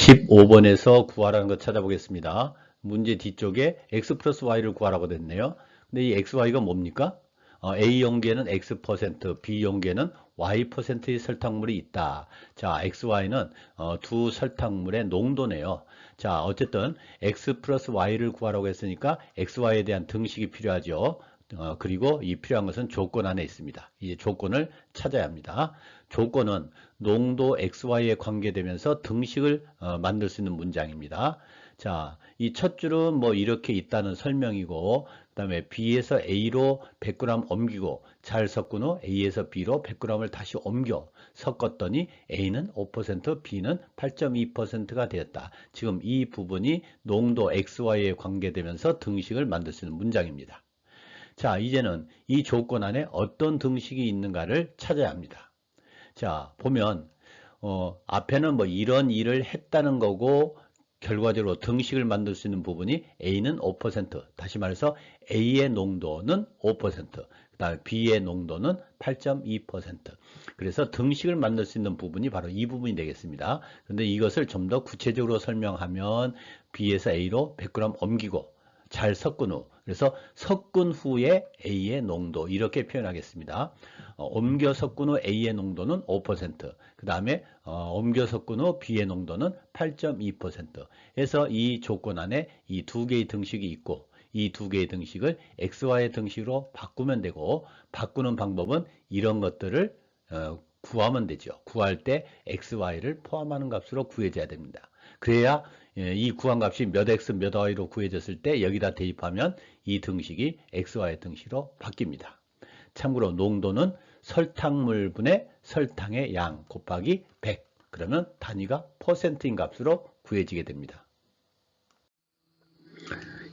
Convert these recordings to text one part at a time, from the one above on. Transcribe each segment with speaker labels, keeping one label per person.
Speaker 1: 15번에서 구하라는 거 찾아보겠습니다. 문제 뒤쪽에 x 플러스 y를 구하라고 됐네요. 근데 이 xy가 뭡니까? A 용기에는 x%, B 용기에는 y%의 설탕물이 있다. 자, xy는 두 설탕물의 농도네요. 자, 어쨌든 x 플러스 y를 구하라고 했으니까 xy에 대한 등식이 필요하죠. 그리고 이 필요한 것은 조건 안에 있습니다. 이 조건을 찾아야 합니다. 조건은 농도 XY에 관계되면서 등식을 만들 수 있는 문장입니다. 자, 이 첫 줄은 뭐 이렇게 있다는 설명이고, 그 다음에 B에서 A로 100g 옮기고 잘 섞은 후 A에서 B로 100g을 다시 옮겨 섞었더니 A는 5%, B는 8.2%가 되었다. 지금 이 부분이 농도 XY에 관계되면서 등식을 만들 수 있는 문장입니다. 자, 이제는 이 조건 안에 어떤 등식이 있는가를 찾아야 합니다. 자, 보면 앞에는 뭐 이런 일을 했다는 거고 결과적으로 등식을 만들 수 있는 부분이 A는 5%, 다시 말해서 A의 농도는 5%, 그 다음에 B의 농도는 8.2%. 그래서 등식을 만들 수 있는 부분이 바로 이 부분이 되겠습니다. 그런데 이것을 좀 더 구체적으로 설명하면 B에서 A로 100g 옮기고 잘 섞은 후, 그래서 섞은 후에 A의 농도 이렇게 표현하겠습니다. 옮겨 섞은 후 A의 농도는 5%, 그 다음에 옮겨 섞은 후 B의 농도는 8.2% 해서 이 조건 안에 이 두 개의 등식이 있고 이 두 개의 등식을 XY의 등식으로 바꾸면 되고, 바꾸는 방법은 이런 것들을 구하면 되죠. 구할 때 XY를 포함하는 값으로 구해줘야 됩니다. 그래야 이 구한 값이 몇 x 몇 y로 구해졌을 때 여기다 대입하면 이 등식이 xy 등식으로 바뀝니다. 참고로 농도는 설탕물분의 설탕의 양 곱하기 100, 그러면 단위가 퍼센트인 값으로 구해지게 됩니다.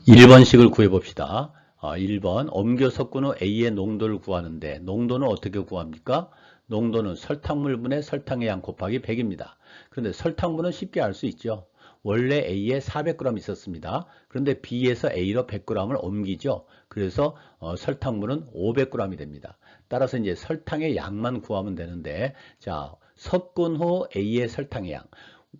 Speaker 1: 1번식을 구해봅시다. 1번 옮겨 섞은 후 A의 농도를 구하는데 농도는 어떻게 구합니까? 농도는 설탕물분의 설탕의 양 곱하기 100입니다. 그런데 설탕분은 쉽게 알 수 있죠. 원래 A에 400g 있었습니다. 그런데 B에서 A로 100g을 옮기죠. 그래서 설탕물은 500g이 됩니다. 따라서 이제 설탕의 양만 구하면 되는데, 자, 섞은 후 A의 설탕의 양.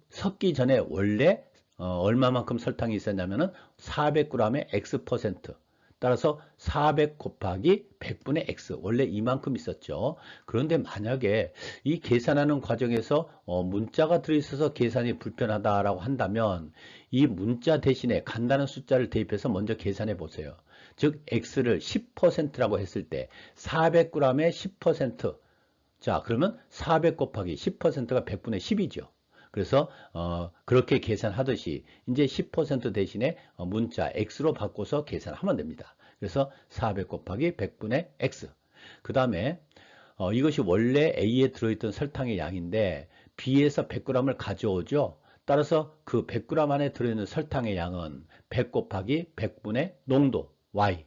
Speaker 1: 섞기 전에 원래 얼마만큼 설탕이 있었냐면은 400g의 x%. 따라서 400 곱하기 100분의 x, 원래 이만큼 있었죠. 그런데 만약에 이 계산하는 과정에서 문자가 들어있어서 계산이 불편하다라고 한다면 이 문자 대신에 간단한 숫자를 대입해서 먼저 계산해 보세요. 즉 x를 10%라고 했을 때 400g의 10%, 자 그러면 400 곱하기 10%가 100분의 10이죠. 그래서 그렇게 계산하듯이 이제 10% 대신에 문자 x로 바꿔서 계산하면 됩니다. 그래서 400 곱하기 100분의 x. 그 다음에 이것이 원래 A에 들어있던 설탕의 양인데 B에서 100g을 가져오죠. 따라서 그 100g 안에 들어있는 설탕의 양은 100 곱하기 100분의 농도 y,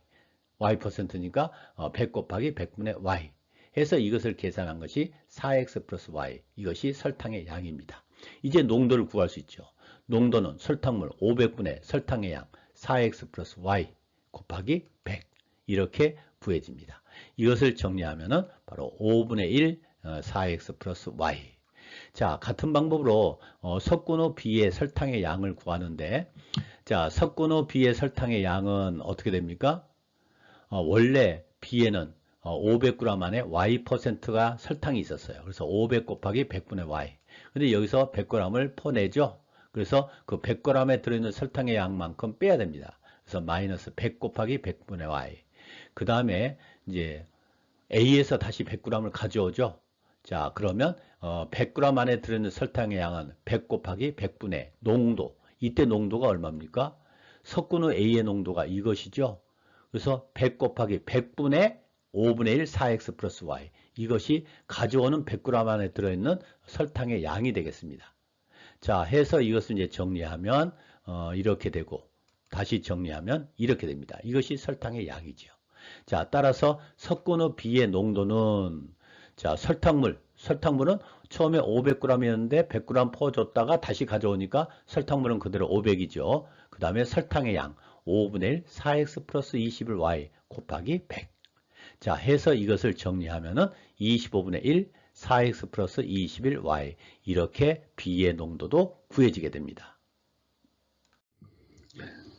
Speaker 1: y%니까 100 곱하기 100분의 y 해서 이것을 계산한 것이 4x 플러스 y, 이것이 설탕의 양입니다. 이제 농도를 구할 수 있죠. 농도는 설탕물 500분의 설탕의 양 4x 플러스 y 곱하기 100 이렇게 구해집니다. 이것을 정리하면 바로 5분의 1 4x 플러스 y. 자, 같은 방법으로 섞은 후 B의 설탕의 양을 구하는데, 자, 섞은 후 B의 설탕의 양은 어떻게 됩니까? 원래 B에는 500g 안에 y%가 설탕이 있었어요. 그래서 500 곱하기 100분의 y. 근데 여기서 100g을 퍼내죠. 그래서 그 100g에 들어있는 설탕의 양만큼 빼야 됩니다. 그래서 마이너스 100 곱하기 100분의 y. 그 다음에 이제 A에서 다시 100g을 가져오죠. 자, 그러면 100g 안에 들어있는 설탕의 양은 100 곱하기 100분의 농도. 이때 농도가 얼마입니까? 섞은 후 A의 농도가 이것이죠. 그래서 100 곱하기 100분의 5분의 1 4x 플러스 y. 이것이 가져오는 100g 안에 들어있는 설탕의 양이 되겠습니다. 자, 해서 이것을 이제 정리하면 이렇게 되고, 다시 정리하면 이렇게 됩니다. 이것이 설탕의 양이죠. 자, 따라서 섞은 후 B의 농도는, 자, 설탕물은 처음에 500g이었는데 100g 퍼줬다가 다시 가져오니까 설탕물은 그대로 500이죠. 그 다음에 설탕의 양 5분의 1 4x 플러스 21 y 곱하기 100. 자, 해서 이것을 정리하면은 25분의 1 4x 플러스 21y 이렇게 B의 농도도 구해집니다. 구해지게 됩니다.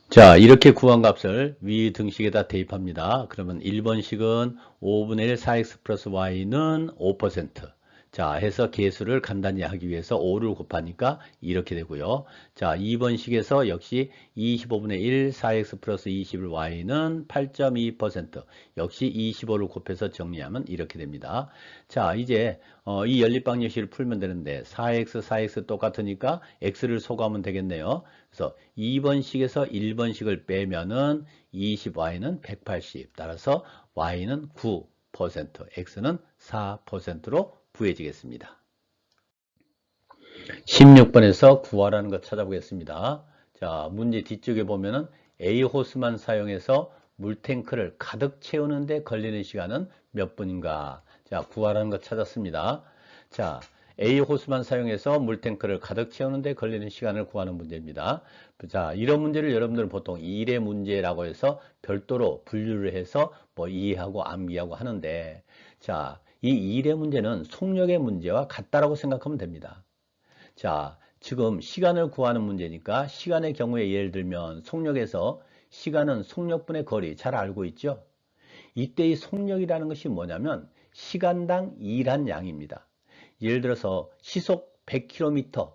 Speaker 1: 자, 이렇게 구한 값을 위 등식에다 대입합니다. 그러면 1번식은 5분의 1 4x 플러스 y는 5%. 자, 해서 계수를 간단히 하기 위해서 5를 곱하니까 이렇게 되고요. 자, 2번식에서 역시 25분의 1 4x 플러스 21 y는 8.2%. 역시 25를 곱해서 정리하면 이렇게 됩니다. 자, 이제 이 연립방정식을 풀면 되는데 4x, 4x 똑같으니까 x를 소거하면 되겠네요. 그래서 2번식에서 1번식을 빼면은 20y는 180. 따라서 y는 9%, x는 4%로 구해지겠습니다. 16번에서 구하라는 것 찾아보겠습니다. 자, 문제 뒤쪽에 보면은 A 호스만 사용해서 물탱크를 가득 채우는데 걸리는 시간은 몇 분인가? 자, 구하라는 것 찾았습니다. 자, A 호스만 사용해서 물탱크를 가득 채우는데 걸리는 시간을 구하는 문제입니다. 자, 이런 문제를 여러분들은 보통 일의 문제라고 해서 별도로 분류를 해서 뭐 이해하고 암기하고 하는데, 자, 이 일의 문제는 속력의 문제와 같다라고 생각하면 됩니다. 자, 지금 시간을 구하는 문제니까 시간의 경우에 예를 들면 속력에서 시간은 속력분의 거리 잘 알고 있죠? 이때 이 속력이라는 것이 뭐냐면 시간당 일한 양입니다. 예를 들어서 시속 100km,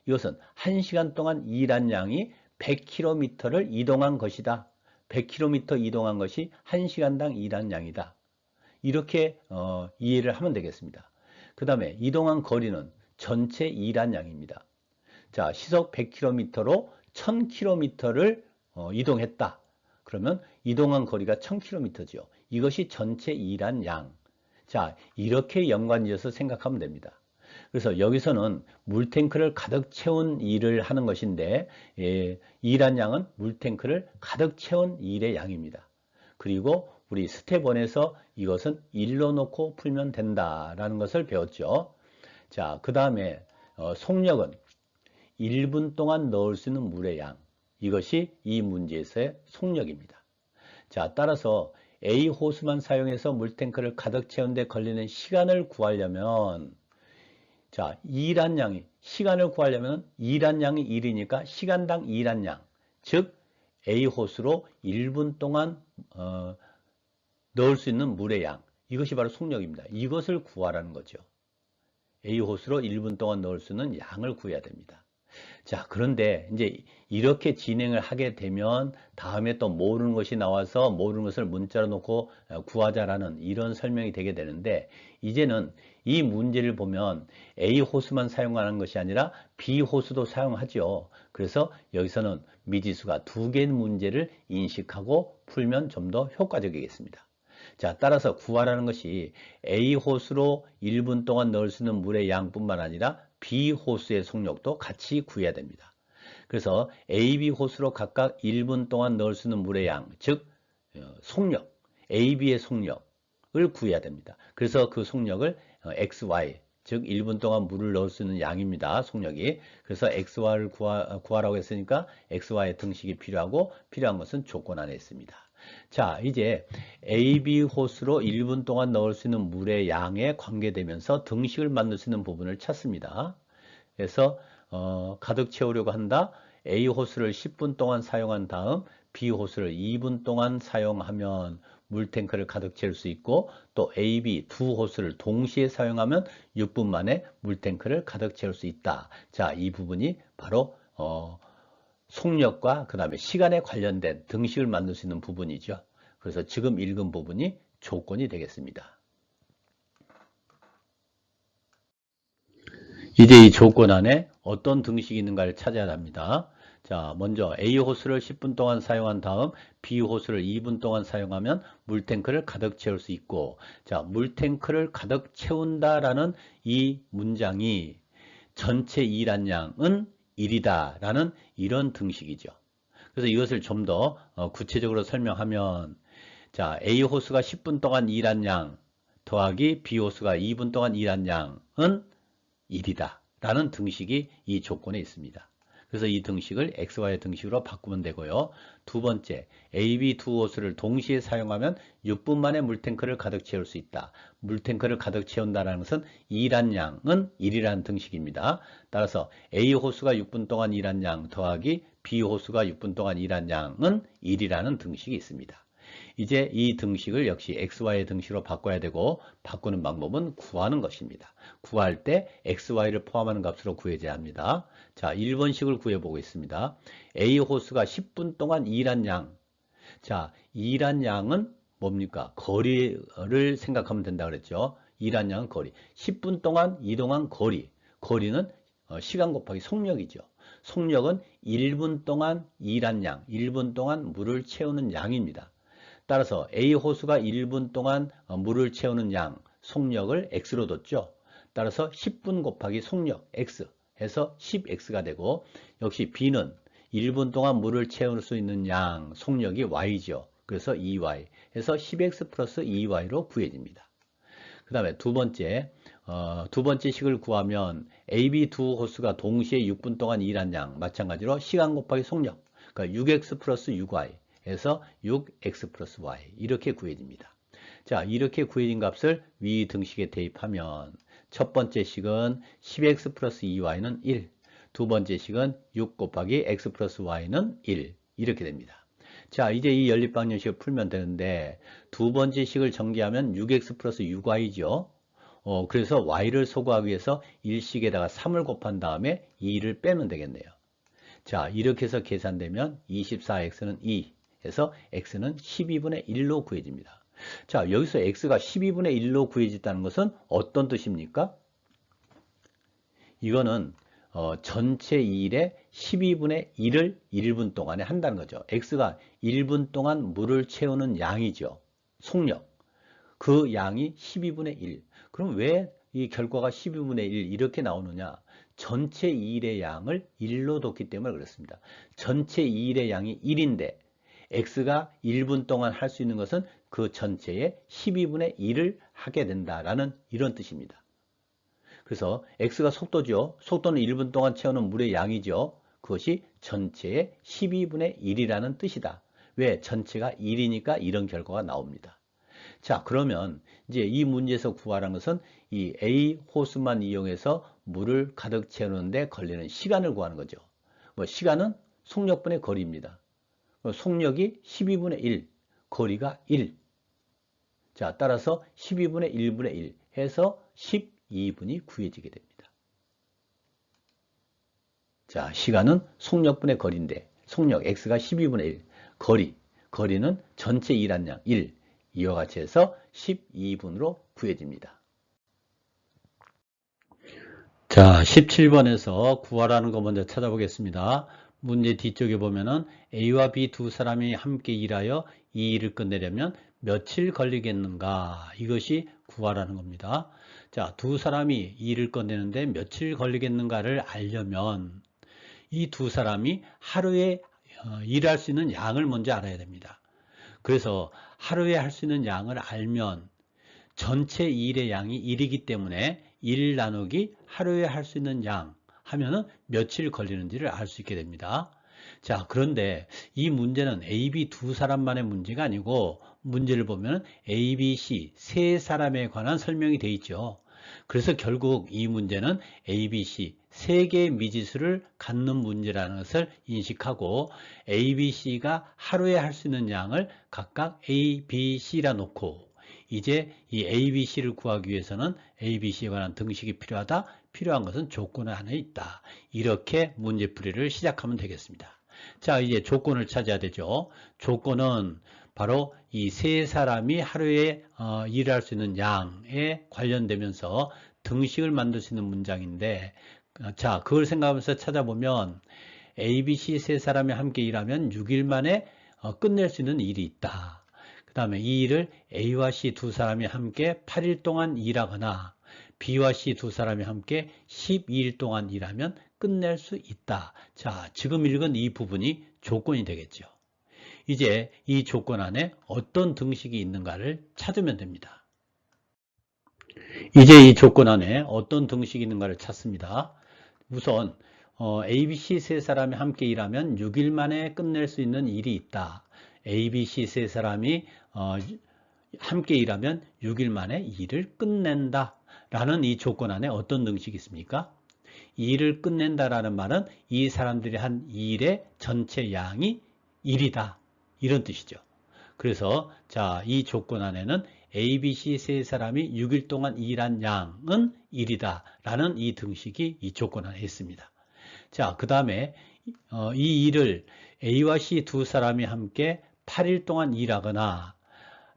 Speaker 1: 이것은 1시간 동안 일한 양이 100km를 이동한 것이다. 100km 이동한 것이 1시간당 일한 양이다. 이렇게 이해를 하면 되겠습니다. 그 다음에 이동한 거리는 전체 일한 양입니다. 자, 시속 100km로 1000km를 이동했다. 그러면 이동한 거리가 1000km죠. 이것이 전체 일한 양. 자, 이렇게 연관지어서 생각하면 됩니다. 그래서 여기서는 물탱크를 가득 채운 일을 하는 것인데, 일한 양은 물탱크를 가득 채운 일의 양입니다. 그리고 우리 스텝 1에서 이것은 1로 놓고 풀면 된다라는 것을 배웠죠. 자, 그 다음에 속력은 1분 동안 넣을 수 있는 물의 양. 이것이 이 문제에서의 속력입니다. 자, 따라서 A 호스만 사용해서 물탱크를 가득 채우는데 걸리는 시간을 구하려면, 자, 일한 양이, 시간을 구하려면 일한 양이 1이니까 시간당 일한 양, 즉 A 호스로 1분 동안 넣을 수 있는 물의 양, 이것이 바로 속력입니다. 이것을 구하라는 거죠. A 호스로 1분 동안 넣을 수 있는 양을 구해야 됩니다. 자, 그런데 이제 이렇게 진행을 하게 되면 다음에 또 모르는 것이 나와서 모르는 것을 문자로 놓고 구하자라는 이런 설명이 되게 되는데, 이제는 이 문제를 보면 A 호스만 사용하는 것이 아니라 B 호스도 사용하죠. 그래서 여기서는 미지수가 2개의 문제를 인식하고 풀면 좀 더 효과적이겠습니다. 자, 따라서 구하라는 것이 A 호스로 1분 동안 넣을 수 있는 물의 양뿐만 아니라 B 호스의 속력도 같이 구해야 됩니다. 그래서 A, B 호스로 각각 1분 동안 넣을 수 있는 물의 양, 즉 속력, A, B의 속력을 구해야 됩니다. 그래서 그 속력을 X, Y, 즉 1분 동안 물을 넣을 수 있는 양입니다. 속력이. 그래서 X, Y를 구하라고 했으니까 X, Y의 등식이 필요하고, 필요한 것은 조건 안에 있습니다. 자, 이제 AB 호스로 1분 동안 넣을 수 있는 물의 양에 관계되면서 등식을 만들 수 있는 부분을 찾습니다. 그래서 가득 채우려고 한다. A 호스를 10분 동안 사용한 다음 B 호스를 2분 동안 사용하면 물탱크를 가득 채울 수 있고, 또 A, B 두 호스를 동시에 사용하면 6분 만에 물탱크를 가득 채울 수 있다. 자, 이 부분이 바로 속력과 그 다음에 시간에 관련된 등식을 만들 수 있는 부분이죠. 그래서 지금 읽은 부분이 조건이 되겠습니다. 이제 이 조건 안에 어떤 등식이 있는가를 찾아야 합니다. 자, 먼저 A 호스를 10분 동안 사용한 다음 B 호스를 2분 동안 사용하면 물탱크를 가득 채울 수 있고, 자, 물탱크를 가득 채운다라는 이 문장이 전체 일한 양은 1이다 라는 이런 등식이죠. 그래서 이것을 좀 더 구체적으로 설명하면, 자, A 호스가 10분 동안 일한 양 더하기 B 호스가 2분 동안 일한 양은 1이다 라는 등식이 이 조건에 있습니다. 그래서 이 등식을 XY의 등식으로 바꾸면 되고요. 두 번째, A, B 두 호수를 동시에 사용하면 6분 만에 물탱크를 가득 채울 수 있다. 물탱크를 가득 채운다는 것은 일한 양은 1이라는 등식입니다. 따라서 A 호수가 6분 동안 일한 양 더하기 B 호수가 6분 동안 일한 양은 1이라는 등식이 있습니다. 이제 이 등식을 역시 XY의 등식으로 바꿔야 되고 바꾸는 방법은 구하는 것입니다. 구할 때 XY를 포함하는 값으로 구해줘야 합니다. 자, 1번식을 구해보겠습니다. A 호수가 10분 동안 일한 양. 자, 일한 양은 뭡니까? 거리를 생각하면 된다 그랬죠. 일한 양은 거리. 10분 동안 이동한 거리. 거리는 시간 곱하기 속력이죠. 속력은 1분 동안 일한 양, 1분 동안 물을 채우는 양입니다. 따라서 A 호수가 1분 동안 물을 채우는 양, 속력을 X로 뒀죠. 따라서 10분 곱하기 속력 X 해서 10X가 되고, 역시 B는 1분 동안 물을 채울 수 있는 양, 속력이 Y죠. 그래서 2Y 해서 10X 플러스 2Y로 구해집니다. 그 다음에 두 번째 식을 구하면 A, B 두 호수가 동시에 6분 동안 일한 양, 마찬가지로 시간 곱하기 속력, 그러니까 6X 플러스 6Y 해서 6x 플러스 y 이렇게 구해집니다. 자, 이렇게 구해진 값을 위 등식에 대입하면 첫 번째 식은 10x 플러스 2y는 1, 두 번째 식은 6 곱하기 x 플러스 y는 1 이렇게 됩니다. 자, 이제 이 연립방정식을 풀면 되는데 두 번째 식을 전개하면 6x 플러스 6y죠. 그래서 y를 소거하기 위해서 1식에다가 3을 곱한 다음에 2를 빼면 되겠네요. 자, 이렇게 해서 계산되면 24x는 2 해서 x는 12분의 1로 구해집니다. 자, 여기서 x가 12분의 1로 구해진다는 것은 어떤 뜻입니까? 이거는 전체 일의 12분의 1을 1분 동안에 한다는 거죠. x가 1분 동안 물을 채우는 양이죠. 속력. 그 양이 12분의 1. 그럼 왜 이 결과가 12분의 1 이렇게 나오느냐? 전체 일의 양을 1로 뒀기 때문에 그렇습니다. 전체 일의 양이 1인데 x가 1분 동안 할 수 있는 것은 그 전체의 12분의 1을 하게 된다라는 이런 뜻입니다. 그래서 x가 속도죠. 속도는 1분 동안 채우는 물의 양이죠. 그것이 전체의 12분의 1이라는 뜻이다. 왜? 전체가 1이니까 이런 결과가 나옵니다. 자, 그러면 이제 이 문제에서 구하라는 것은 이 A 호수만 이용해서 물을 가득 채우는데 걸리는 시간을 구하는 거죠. 시간은 속력분의 거리입니다. 속력이 12분의 1, 거리가 1. 자, 따라서 12분의 1분의 1 해서 12분이 구해지게 됩니다. 자, 시간은 속력분의 거리인데 속력 x가 12분의 1, 거리는 전체 일한 양 1, 이와 같이 해서 12분으로 구해집니다. 자, 17번에서 구하라는 거 먼저 찾아보겠습니다. 문제 뒤쪽에 보면은 A와 B 두 사람이 함께 일하여 이 일을 끝내려면 며칠 걸리겠는가? 이것이 구하라는 겁니다. 자, 두 사람이 이 일을 끝내는데 며칠 걸리겠는가를 알려면 이 두 사람이 하루에 일할 수 있는 양을 먼저 알아야 됩니다. 그래서 하루에 할 수 있는 양을 알면 전체 일의 양이 1이기 때문에 1 나누기 하루에 할 수 있는 양 하면은 며칠 걸리는지를 알 수 있게 됩니다. 자, 그런데 이 문제는 A, B 두 사람만의 문제가 아니고 문제를 보면 A, B, C 세 사람에 관한 설명이 되어 있죠. 그래서 결국 이 문제는 A, B, C 세 개의 미지수를 갖는 문제라는 것을 인식하고 A, B, C가 하루에 할 수 있는 양을 각각 A, B, C라 놓고 이제 이 A, B, C를 구하기 위해서는 A, B, C에 관한 등식이 필요하다. 필요한 것은 조건 안에 있다. 이렇게 문제풀이를 시작하면 되겠습니다. 자, 이제 조건을 찾아야 되죠. 조건은 바로 이 세 사람이 하루에 일할 수 있는 양에 관련되면서 등식을 만들 수 있는 문장인데, 자, 그걸 생각하면서 찾아보면 A, B, C 세 사람이 함께 일하면 6일 만에 끝낼 수 있는 일이 있다. 그 다음에 이 일을 A와 C 두 사람이 함께 8일 동안 일하거나 B와 C 두 사람이 함께 12일 동안 일하면 끝낼 수 있다. 자, 지금 읽은 이 부분이 조건이 되겠죠. 이제 이 조건 안에 어떤 등식이 있는가를 찾으면 됩니다. 이제 이 조건 안에 어떤 등식이 있는가를 찾습니다. 우선 A, B, C 세 사람이 함께 일하면 6일 만에 끝낼 수 있는 일이 있다. A, B, C 세 사람이 함께 일하면 6일 만에 일을 끝낸다. 라는 이 조건 안에 어떤 등식이 있습니까? 일을 끝낸다라는 말은 이 사람들이 한 일의 전체 양이 1이다. 이런 뜻이죠. 그래서 자, 이 조건 안에는 A, B, C 세 사람이 6일 동안 일한 양은 1이다. 라는 이 등식이 이 조건 안에 있습니다. 자, 그 다음에 이 일을 A와 C 두 사람이 함께 8일 동안 일하거나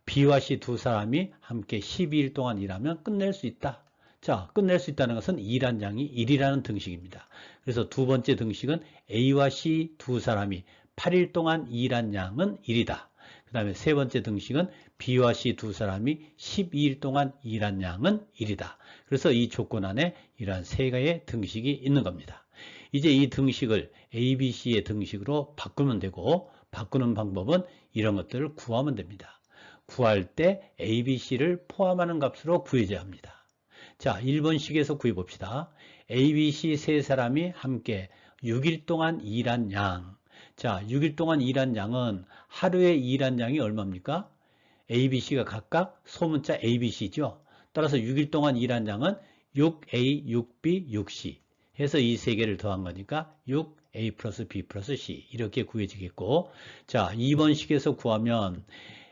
Speaker 1: B와 C 두 사람이 함께 12일 동안 일하면 끝낼 수 있다. 자, 끝낼 수 있다는 것은 일한 양이 1이라는 등식입니다. 그래서 두 번째 등식은 A와 C 두 사람이 8일 동안 일한 양은 1이다. 그 다음에 세 번째 등식은 B와 C 두 사람이 12일 동안 일한 양은 1이다. 그래서 이 조건 안에 이러한 세 개의 등식이 있는 겁니다. 이제 이 등식을 A, B, C의 등식으로 바꾸면 되고, 바꾸는 방법은 이런 것들을 구하면 됩니다. 구할 때 A, B, C를 포함하는 값으로 구해줘야 합니다. 자, 1번식에서 구해봅시다. A, B, C 세 사람이 함께 6일 동안 일한 양. 자, 6일 동안 일한 양은 하루에 일한 양이 얼마입니까? A, B, C가 각각 소문자 A, B, C죠. 따라서 6일 동안 일한 양은 6A, 6B, 6C 해서 이 세 개를 더한 거니까 6A 플러스 B 플러스 C 이렇게 구해지겠고, 자, 2번식에서 구하면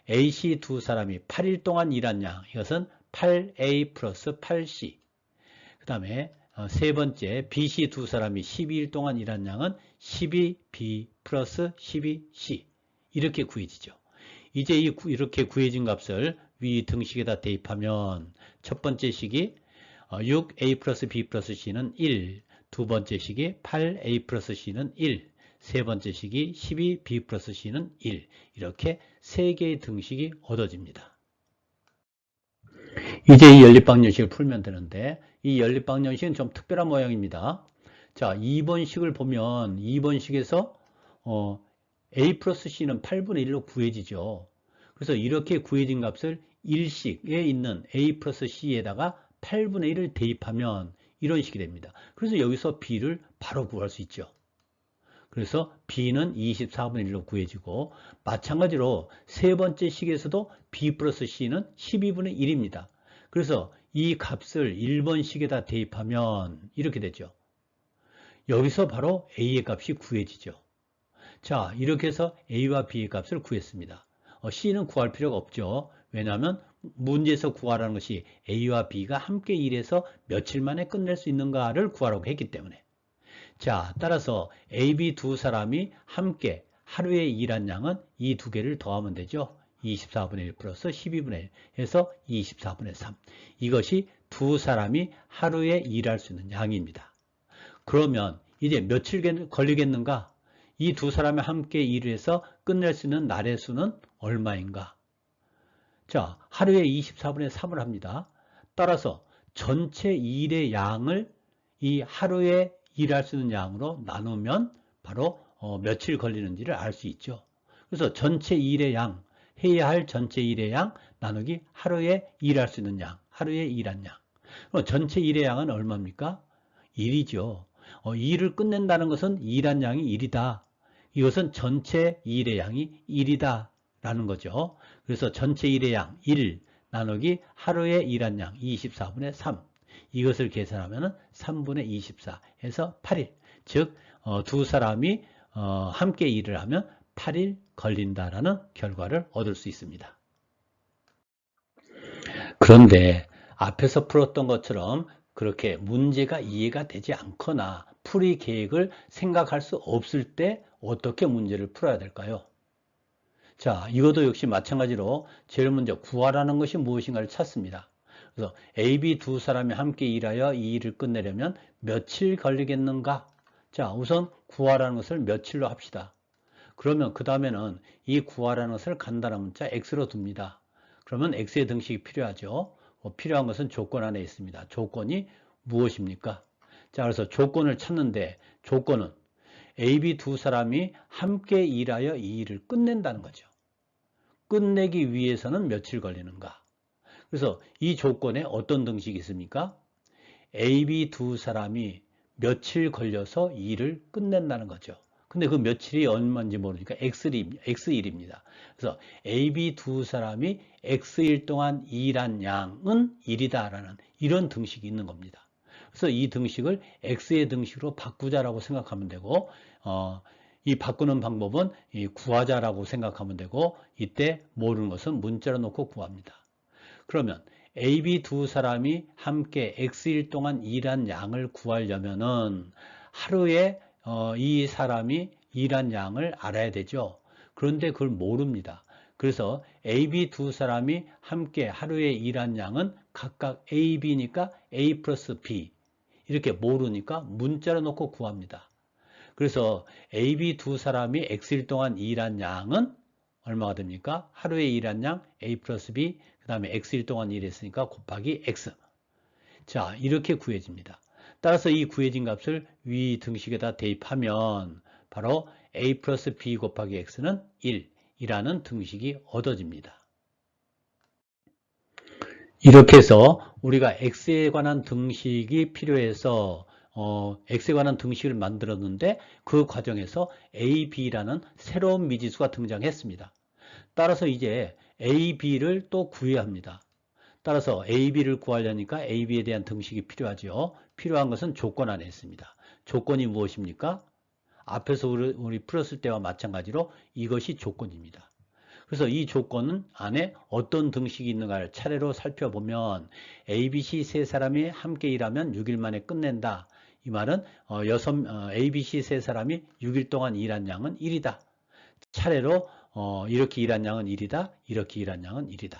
Speaker 1: A, C 두 사람이 8일 동안 일한 양, 이것은 8A 플러스 8C. 그 다음에 세 번째 B, C 두 사람이 12일 동안 일한 양은 12B 플러스 12C 이렇게 구해지죠. 이제 이렇게 구해진 값을 위 등식에다 대입하면 첫 번째 식이 6A 플러스 B 플러스 C는 1, 두 번째 식이 8A 플러스 C는 1, 세 번째 식이 12B 플러스 C는 1 이렇게 세 개의 등식이 얻어집니다. 이제 이 연립방정식을 풀면 되는데 이 연립방정식은 좀 특별한 모양입니다. 자, 2번식을 보면 2번식에서 A 플러스 C는 8분의 1로 구해지죠. 그래서 이렇게 구해진 값을 1식에 있는 A 플러스 C에다가 8분의 1을 대입하면 이런 식이 됩니다. 그래서 여기서 B를 바로 구할 수 있죠. 그래서 B는 24분의 1로 구해지고, 마찬가지로 세 번째 식에서도 B 플러스 C는 12분의 1입니다. 그래서 이 값을 1번식에다 대입하면 이렇게 되죠. 여기서 바로 A의 값이 구해지죠. 자, 이렇게 해서 A와 B의 값을 구했습니다. C는 구할 필요가 없죠. 왜냐하면 문제에서 구하라는 것이 A와 B가 함께 일해서 며칠 만에 끝낼 수 있는가를 구하라고 했기 때문에. 자, 따라서 A, B 두 사람이 함께 하루에 일한 양은 이 두 개를 더하면 되죠. 24분의 1 플러스 12분의 1 해서 24분의 3. 이것이 두 사람이 하루에 일할 수 있는 양입니다. 그러면 이제 며칠 걸리겠는가? 이 두 사람이 함께 일을 해서 끝낼 수 있는 날의 수는 얼마인가? 자, 하루에 24분의 3을 합니다. 따라서 전체 일의 양을 이 하루에 일할 수 있는 양으로 나누면 바로 며칠 걸리는지를 알 수 있죠. 그래서 전체 일의 양, 해야 할 전체 일의 양 나누기 하루에 일할 수 있는 양, 하루에 일한 양. 그럼 전체 일의 양은 얼마입니까? 1이죠. 일을 끝낸다는 것은 일한 양이 1이다. 이것은 전체 일의 양이 1이다 라는 거죠. 그래서 전체 일의 양 1 나누기 하루에 일한 양 24분의 3. 이것을 계산하면 3분의 24 해서 8일. 즉, 두 사람이 함께 일을 하면 8일 걸린다라는 결과를 얻을 수 있습니다. 그런데 앞에서 풀었던 것처럼 그렇게 문제가 이해가 되지 않거나 풀이 계획을 생각할 수 없을 때 어떻게 문제를 풀어야 될까요? 자, 이것도 역시 마찬가지로 제일 먼저 구하라는 것이 무엇인가를 찾습니다. 그래서 A, B 두 사람이 함께 일하여 이 일을 끝내려면 며칠 걸리겠는가? 자, 우선 구하라는 것을 며칠로 합시다. 그러면 그 다음에는 이 구하라는 것을 간단한 문자 X로 둡니다. 그러면 X의 등식이 필요하죠. 필요한 것은 조건 안에 있습니다. 조건이 무엇입니까? 자, 그래서 조건을 찾는데 조건은 A, B 두 사람이 함께 일하여 이 일을 끝낸다는 거죠. 끝내기 위해서는 며칠 걸리는가? 그래서 이 조건에 어떤 등식이 있습니까? A, B 두 사람이 며칠 걸려서 일을 끝낸다는 거죠. 근데 그 며칠이 얼마인지 모르니까 X일입니다. 그래서 A, B 두 사람이 X일 동안 일한 양은 1이다라는 이런 등식이 있는 겁니다. 그래서 이 등식을 X의 등식으로 바꾸자라고 생각하면 되고, 이 바꾸는 방법은 이 구하자라고 생각하면 되고, 이때 모르는 것은 문자로 놓고 구합니다. 그러면 A, B 두 사람이 함께 X일 동안 일한 양을 구하려면은 하루에 이 사람이 일한 양을 알아야 되죠. 그런데 그걸 모릅니다. 그래서 A, B 두 사람이 함께 하루에 일한 양은 각각 A, B니까 A 플러스 B 이렇게 모르니까 문자로 놓고 구합니다. 그래서 A, B 두 사람이 X일 동안 일한 양은 얼마가 됩니까? 하루에 일한 양 A 플러스 B 그 다음에 X일 동안 일했으니까 곱하기 X. 자, 이렇게 구해집니다. 따라서 이 구해진 값을 위 등식에다 대입하면 바로 A 플러스 B 곱하기 X는 1이라는 등식이 얻어집니다. 이렇게 해서 우리가 X에 관한 등식이 필요해서 X에 관한 등식을 만들었는데 그 과정에서 A, B라는 새로운 미지수가 등장했습니다. 따라서 이제 A, B를 또 구해야 합니다. 따라서 A, B를 구하려니까 A, B에 대한 등식이 필요하죠. 필요한 것은 조건 안에 있습니다. 조건이 무엇입니까? 앞에서 우리 풀었을 때와 마찬가지로 이것이 조건입니다. 그래서 이 조건 안에 어떤 등식이 있는가를 차례로 살펴보면 A, B, C 세 사람이 함께 일하면 6일 만에 끝낸다. 이 말은 A, B, C 세 사람이 6일 동안 일한 양은 1이다. 차례로 이렇게 일한 양은 1이다. 이렇게 일한 양은 1이다.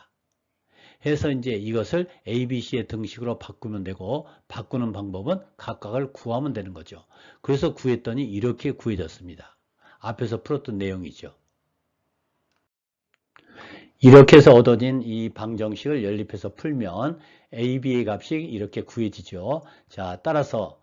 Speaker 1: 해서 이제 이것을 A, B, C의 등식으로 바꾸면 되고 바꾸는 방법은 각각을 구하면 되는 거죠. 그래서 구했더니 이렇게 구해졌습니다. 앞에서 풀었던 내용이죠. 이렇게 해서 얻어진 이 방정식을 연립해서 풀면 A, B의 값이 이렇게 구해지죠. 자, 따라서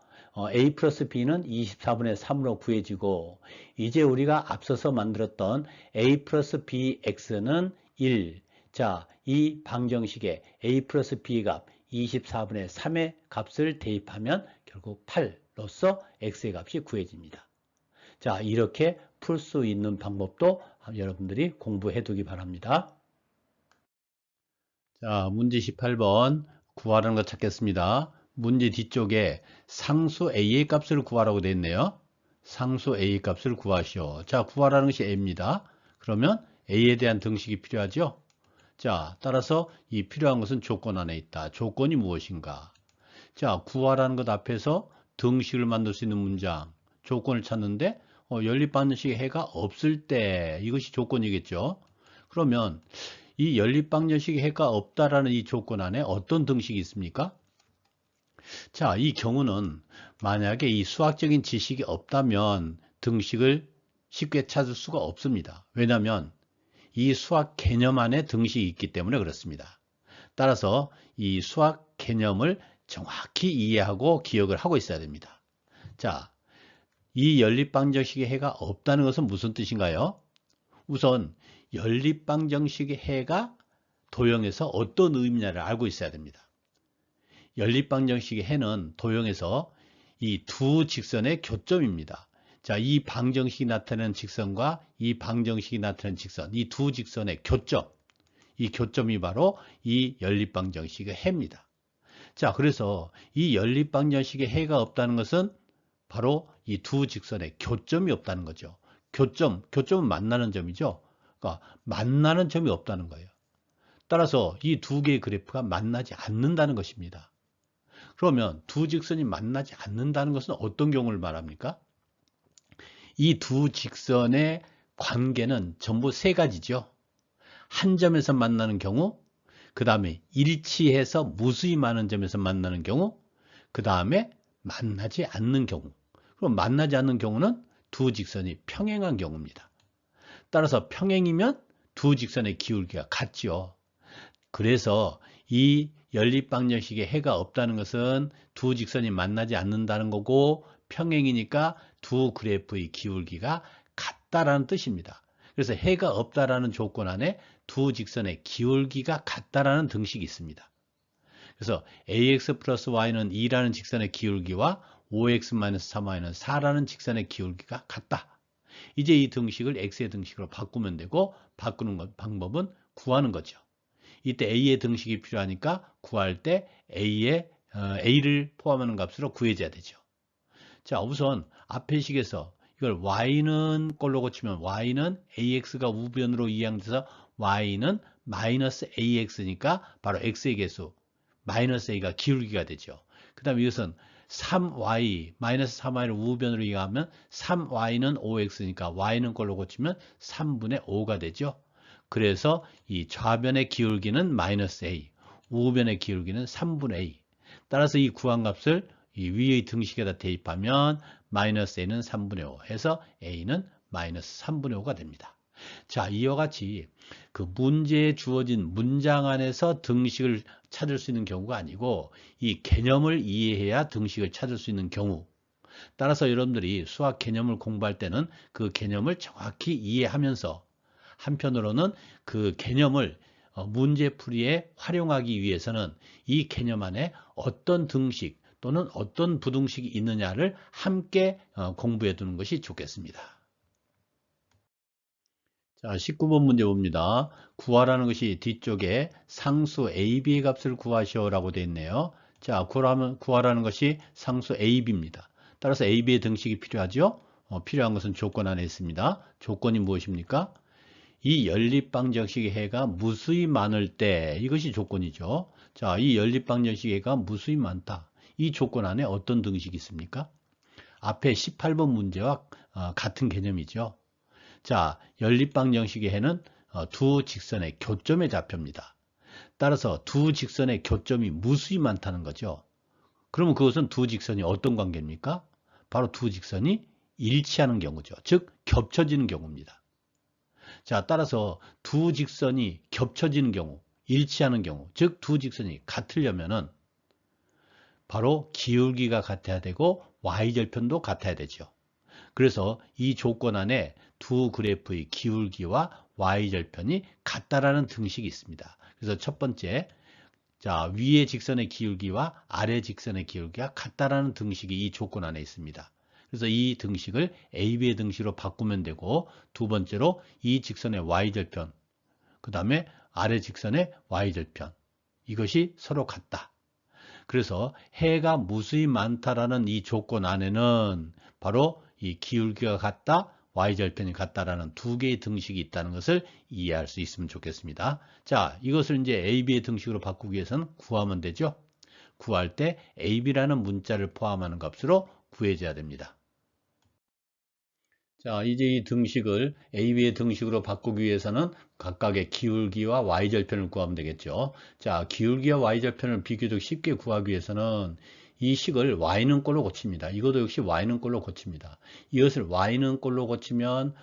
Speaker 1: A 플러스 B는 24분의 3으로 구해지고 이제 우리가 앞서서 만들었던 A 플러스 BX는 1. 자, 이 방정식에 A 플러스 B의 값 24분의 3의 값을 대입하면 결국 8로서 X의 값이 구해집니다. 자, 이렇게 풀 수 있는 방법도 여러분들이 공부해 두기 바랍니다. 자, 문제 18번 구하라는 거 찾겠습니다. 문제 뒤쪽에 상수 A의 값을 구하라고 되어 있네요. 상수 A의 값을 구하시오. 자, 구하라는 것이 A입니다. 그러면 A에 대한 등식이 필요하죠. 자, 따라서 이 필요한 것은 조건 안에 있다. 조건이 무엇인가? 자, 구하라는 것 앞에서 등식을 만들 수 있는 문장, 조건을 찾는데 연립방정식의 해가 없을 때 이것이 조건이겠죠. 그러면 이 연립방정식의 해가 없다라는 이 조건 안에 어떤 등식이 있습니까? 자, 이 경우는 만약에 이 수학적인 지식이 없다면 등식을 쉽게 찾을 수가 없습니다. 왜냐하면 이 수학 개념 안에 등식이 있기 때문에 그렇습니다. 따라서 이 수학 개념을 정확히 이해하고 기억을 하고 있어야 됩니다. 자, 이 연립방정식의 해가 없다는 것은 무슨 뜻인가요? 우선 연립방정식의 해가 도형에서 어떤 의미냐를 알고 있어야 됩니다. 연립방정식의 해는 도형에서 이 두 직선의 교점입니다. 자, 이 방정식이 나타내는 직선과 이 방정식이 나타내는 직선, 이 두 직선의 교점, 이 교점이 바로 이 연립방정식의 해입니다. 자, 그래서 이 연립방정식의 해가 없다는 것은 바로 이 두 직선의 교점이 없다는 거죠. 교점은 만나는 점이죠. 그러니까 만나는 점이 없다는 거예요. 따라서 이 두 개의 그래프가 만나지 않는다는 것입니다. 그러면 두 직선이 만나지 않는다는 것은 어떤 경우를 말합니까? 이 두 직선의 관계는 전부 세 가지죠. 한 점에서 만나는 경우, 그 다음에 일치해서 무수히 많은 점에서 만나는 경우, 그 다음에 만나지 않는 경우. 그럼 만나지 않는 경우는 두 직선이 평행한 경우입니다. 따라서 평행이면 두 직선의 기울기가 같죠. 그래서 이 연립방정식의 해가 없다는 것은 두 직선이 만나지 않는다는 거고 평행이니까 두 그래프의 기울기가 같다라는 뜻입니다. 그래서 해가 없다라는 조건 안에 두 직선의 기울기가 같다라는 등식이 있습니다. 그래서 ax 플러스 y는 2라는 직선의 기울기와 5x-3y는 4라는 직선의 기울기가 같다. 이제 이 등식을 x의 등식으로 바꾸면 되고 바꾸는 방법은 구하는 거죠. 이때 a의 등식이 필요하니까 구할 때 a를 포함하는 값으로 구해줘야 되죠. 자, 우선 앞의 식에서 이걸 y는 꼴로 고치면 y는 ax가 우변으로 이항돼서 y는 마이너스 ax니까 바로 x의 개수 마이너스 a가 기울기가 되죠. 그 다음에 이것은 3y, 마이너스 3y를 우변으로 이용하면 3y는 5x니까 y는 꼴로 고치면 3분의 5가 되죠. 그래서 이 좌변의 기울기는 마이너스 a, 우변의 기울기는 3분의 a. 따라서 이 구한 값을 이 위의 등식에다 대입하면 마이너스 a는 3분의 5 해서 a는 마이너스 3분의 5가 됩니다. 자, 이와 같이 그 문제에 주어진 문장 안에서 등식을 찾을 수 있는 경우가 아니고 이 개념을 이해해야 등식을 찾을 수 있는 경우. 따라서 여러분들이 수학 개념을 공부할 때는 그 개념을 정확히 이해하면서 한편으로는 그 개념을 문제풀이에 활용하기 위해서는 이 개념 안에 어떤 등식 또는 어떤 부등식이 있느냐를 함께 공부해 두는 것이 좋겠습니다. 자, 19번 문제 봅니다. 구하라는 것이 뒤쪽에 상수 AB의 값을 구하시오라고 되어 있네요. 자, 구하라는 것이 상수 AB입니다. 따라서 AB의 등식이 필요하죠? 필요한 것은 조건 안에 있습니다. 조건이 무엇입니까? 이 연립방정식의 해가 무수히 많을 때, 이것이 조건이죠. 자, 이 연립방정식의 해가 무수히 많다. 이 조건 안에 어떤 등식이 있습니까? 앞에 18번 문제와 같은 개념이죠. 자, 연립방정식의 해는 두 직선의 교점의 좌표입니다. 따라서 두 직선의 교점이 무수히 많다는 거죠. 그러면 그것은 두 직선이 어떤 관계입니까? 바로 두 직선이 일치하는 경우죠. 즉, 겹쳐지는 경우입니다. 자, 따라서 두 직선이 겹쳐지는 경우, 일치하는 경우, 즉 두 직선이 같으려면은 바로 기울기가 같아야 되고 y절편도 같아야 되죠. 그래서 이 조건 안에 두 그래프의 기울기와 y절편이 같다라는 등식이 있습니다. 그래서 첫 번째, 자, 위의 직선의 기울기와 아래 직선의 기울기가 같다라는 등식이 이 조건 안에 있습니다. 그래서 이 등식을 AB의 등식으로 바꾸면 되고, 두 번째로 이 직선의 y절편, 그 다음에 아래 직선의 y절편, 이것이 서로 같다. 그래서 해가 무수히 많다라는 이 조건 안에는 바로 이 기울기가 같다, y절편이 같다라는 두 개의 등식이 있다는 것을 이해할 수 있으면 좋겠습니다. 자, 이것을 이제 AB의 등식으로 바꾸기 위해서는 구하면 되죠. 구할 때 AB라는 문자를 포함하는 값으로 구해줘야 됩니다. 자, 이제 이 등식을 AB의 등식으로 바꾸기 위해서는 각각의 기울기와 y절편을 구하면 되겠죠. 자, 기울기와 y절편을 비교적 쉽게 구하기 위해서는 이 식을 y는 꼴로 고칩니다. 이것도 역시 y는 꼴로 고칩니다. 이것을 y는 꼴로 고치면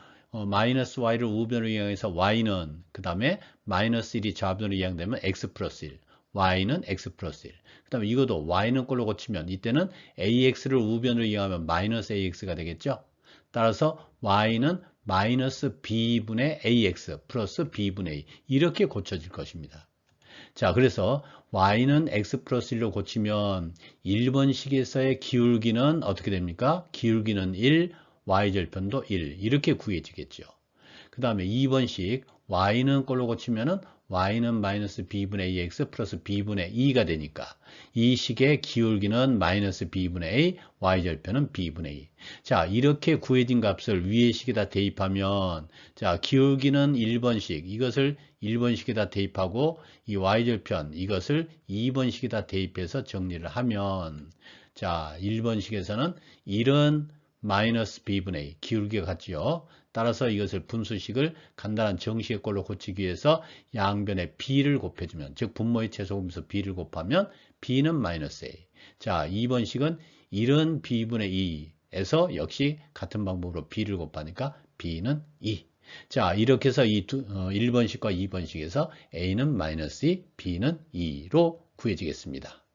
Speaker 1: 마이너스 y를 우변으로 이용해서 y는 그 다음에 마이너스 1이 좌변으로 이항되면 x 플러스 1, y는 x 플러스 1. 그 다음에 이것도 y는 꼴로 고치면 이때는 ax를 우변으로 이용하면 마이너스 ax가 되겠죠. 따라서 y는 마이너스 b분의 ax 플러스 b분의 a 이렇게 고쳐질 것입니다. 자, 그래서 y는 x 플러스 1로 고치면 1번식에서의 기울기는 어떻게 됩니까? 기울기는 1, y절편도 1 이렇게 구해지겠죠. 그 다음에 2번식 y는 꼴로 고치면은 y는 마이너스 b분의 ax 플러스 b분의 2가 되니까 이 식의 기울기는 마이너스 b분의 a, y절편은 b분의 2. 자, 이렇게 구해진 값을 위의 식에다 대입하면 자, 기울기는 1번식 이것을 1번식에다 대입하고 이 y절편 이것을 2번식에다 대입해서 정리를 하면 자, 1번식에서는 1은 마이너스 b분의 2 기울기가 같지요. 따라서 이것을 분수식을 간단한 정식의 꼴로 고치기 위해서 양변에 b를 곱해주면 즉 분모의 최소곱에서 b를 곱하면 b는 마이너스 a. 자, 2번식은 1은 b분의 2에서 역시 같은 방법으로 b를 곱하니까 b는 2. 자, 이렇게 해서 이 1번식과 2번식에서 a는 마이너스 2, b는 2로 구해지겠습니다.